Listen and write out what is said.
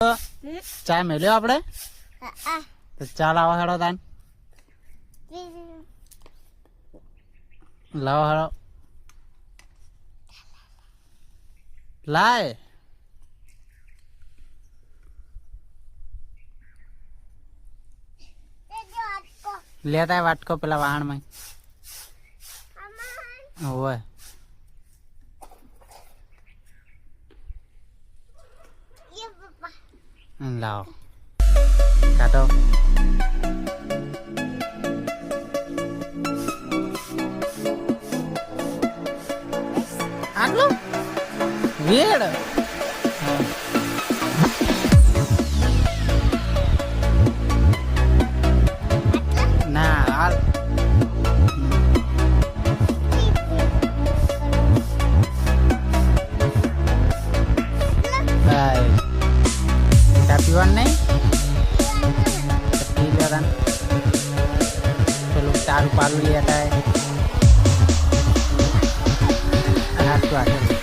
ચાય મેલ્યો આપણે તો ચાલ આવો હેડો તાન લાવો હેડો લાય લેતા વાટકો પેલા વાહણ માં હોય લાવો કાઢો આટલું વેડ ના હાલ ચા પીવાનું નહીં પી લે પેલું તારું પાલું લેતા હાથ તો આગળ